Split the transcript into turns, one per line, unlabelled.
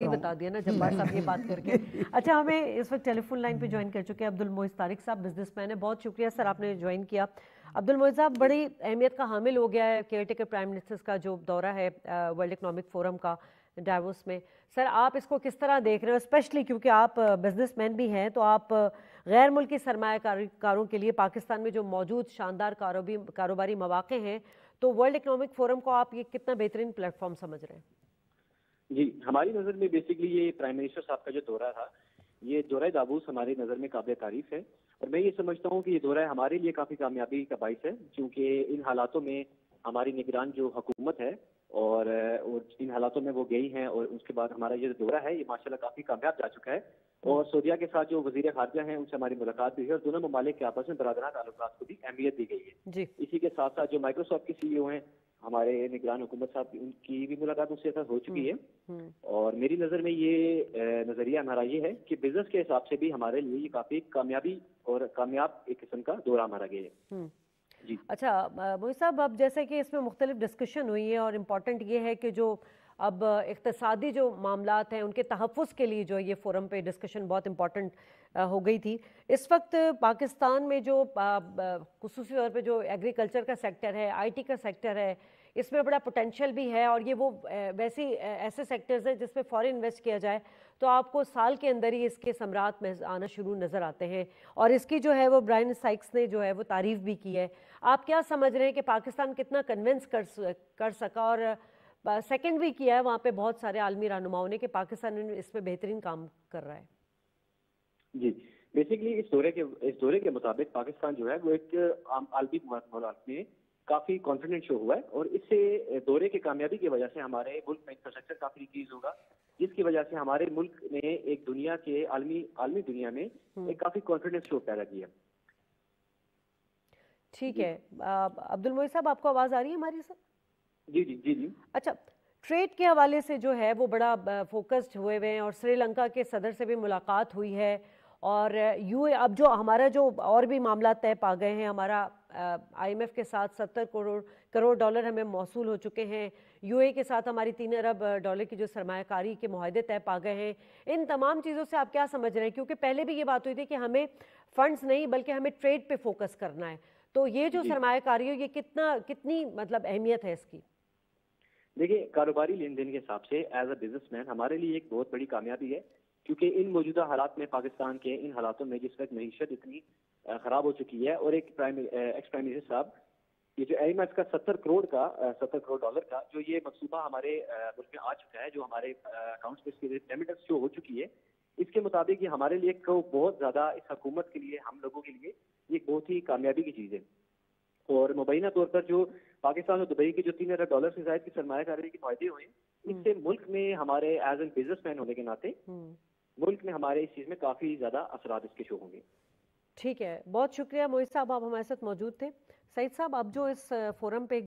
बता दिया ना जब्बार साहब ये बात करके। अच्छा, हमें इस वक्त टेलीफोन लाइन पे ज्वाइन कर चुके हैं अब्दुल मोइज़ तारिक साहब, बिजनेसमैन है। बहुत शुक्रिया सर आपने ज्वाइन किया। अब्दुल मोइज़ साहब, बड़ी अहमियत का हामिल हो गया है केयर टेकर प्राइम मिनिस्टर्स का जो दौरा है वर्ल्ड इकनॉमिक फोरम का डावोस में। सर, आप इसको किस तरह देख रहे हो, स्पेशली क्योंकि आप बिजनेसमैन भी हैं, तो आप गैर मुल्की सरमायाकारों के लिए पाकिस्तान में जो मौजूद शानदार कारोबारी मौक़े हैं, तो वर्ल्ड इकनॉमिक फोरम को आप ये कितना बेहतरीन प्लेटफॉर्म समझ रहे हैं?
जी, हमारी नज़र में बेसिकली ये प्राइम मिनिस्टर साहब का जो दौरा था, ये दौरा दावूस हमारी नज़र में काबिल तारीफ है। और मैं ये समझता हूँ कि ये दौरा हमारे लिए काफ़ी कामयाबी का बाइस है, क्योंकि इन हालातों में हमारी निगरान जो हुकूमत है और इन हालातों में वो गई हैं, और उसके बाद हमारा ये दौरा है ये माशाल्लाह काफ़ी कामयाब जा चुका है। और सऊदीया के साथ जो वज़ीर ख़ारजा हैं उनसे हमारी मुलाकात भी है, और दोनों ममालिक के आपस में बरादराना ताल्लुकात को भी अहमियत दी गई है।
जी।
इसी के साथ साथ जो माइक्रोसॉफ्ट के सीईओ हैं हमारे निगरान हुकूमत साहब, उनकी भी मुलाकात उसके साथ हो चुकी है। और मेरी नज़र में ये नज़रिया हमारा ये है कि बिजनेस के हिसाब से भी हमारे लिए ये काफ़ी कामयाबी और कामयाब एक किस्म का दौरा हमारा गया है। जी।
अच्छा मोइज़ साहब, अब जैसे कि इसमें मुख्तलिफ डिस्कशन हुई है और इम्पॉर्टेंट ये है कि जो अब इक़्तिसादी जो मामलात हैं उनके तहफ़्फ़ुज़ के लिए जो ये फोरम पे डिस्कशन बहुत इम्पॉर्टेंट हो गई थी। इस वक्त पाकिस्तान में जो ख़ुसूसी तौर पे जो एग्रीकल्चर का सेक्टर है, आईटी का सेक्टर है, इसमें बड़ा पोटेंशियल भी है, और ये वो वैसी ऐसे सेक्टर्स हैं जिसमें फ़ौरन इन्वेस्ट किया जाए तो आपको साल के अंदर ही इसके समरात में आना शुरू नज़र आते हैं। और इसकी जो है वो ब्रायन साइक्स ने जो है वो तारीफ़ भी की है। आप क्या समझ रहे हैं कि पाकिस्तान कितना कन्विंस कर सका, और सेकंड भी किया है वहाँ पे बहुत सारे आलमी रहनुमाओं ने कि पाकिस्तान इस पे बेहतरीन काम कर रहा है?
जी, बेसिकली इस दौरे के मुताबिक पाकिस्तान जो है वो एक आलमी मामलात में काफ़ी कॉन्फिडेंट शो हुआ है, और इससे दौरे की कामयाबी की वजह से हमारे मुल्क में इंफ्रास्ट्रक्चर काफ़ी इंक्रीज होगा, जिसकी वजह से हमारे मुल्क ने एक दुनिया के आलमी दुनिया में एक काफ़ी कॉन्फिडेंस शो पैदा किया।
ठीक है। अब्दुल मोइज़ साहब, आपको आवाज़ आ रही है हमारी सर?
जी जी जी जी।
अच्छा, ट्रेड के हवाले से जो है वो बड़ा फोकस्ड हुए हुए हैं, और श्रीलंका के सदर से भी मुलाकात हुई है, और यूए अब जो हमारा जो और भी मामला तय पा गए हैं, हमारा आईएमएफ के साथ 70 करोड़ डॉलर हमें मौसूल हो चुके हैं। यूए के साथ हमारी 3 अरब डॉलर की जो सरमायाकारी के मुआहदे तय पा गए हैं। इन तमाम चीज़ों से आप क्या समझ रहे हैं, क्योंकि पहले भी ये बात हुई थी कि हमें फंड्स नहीं बल्कि हमें ट्रेड पे फोकस करना है, तो ये जो सरमायाकारी हो ये कितनी मतलब अहमियत है इसकी?
देखिए, कारोबारी लेन देन के हिसाब से एज अ बिजनेसमैन हमारे लिए एक बहुत बड़ी कामयाबी है, क्योंकि इन मौजूदा हालात में पाकिस्तान के इन हालातों में जिस वक्त मईशत इतनी खराब हो चुकी है, और एक एक्स प्राइम मिनिस्टर साहब ये जो आईएमएफ का 70 करोड़ डॉलर का जो ये मकसूबा हमारे मुल्क में आ चुका है, जो हमारे अकाउंट्स में इसकी रेमिटेंस जो हो चुकी है, इसके मुताबिक ये हमारे लिए बहुत ज्यादा इस हुकूमत के लिए, हम लोगों के लिए ये बहुत ही कामयाबी की चीज़ है। और मुबैना तौर पर जो पाकिस्तान और दुबई की जो 3 अरब डॉलर से ज्यादा की सरमायाकारी के फायदे हुए, इससे मुल्क में हमारे एज एन बिजनेसमैन होने के नाते मुल्क में हमारे इस चीज में काफी ज्यादा असरात इसके शो होंगे।
ठीक है, बहुत शुक्रिया मोइज़ साहब, आप हमारे साथ मौजूद थे। सईद साहब, अब जो इस फोरम पे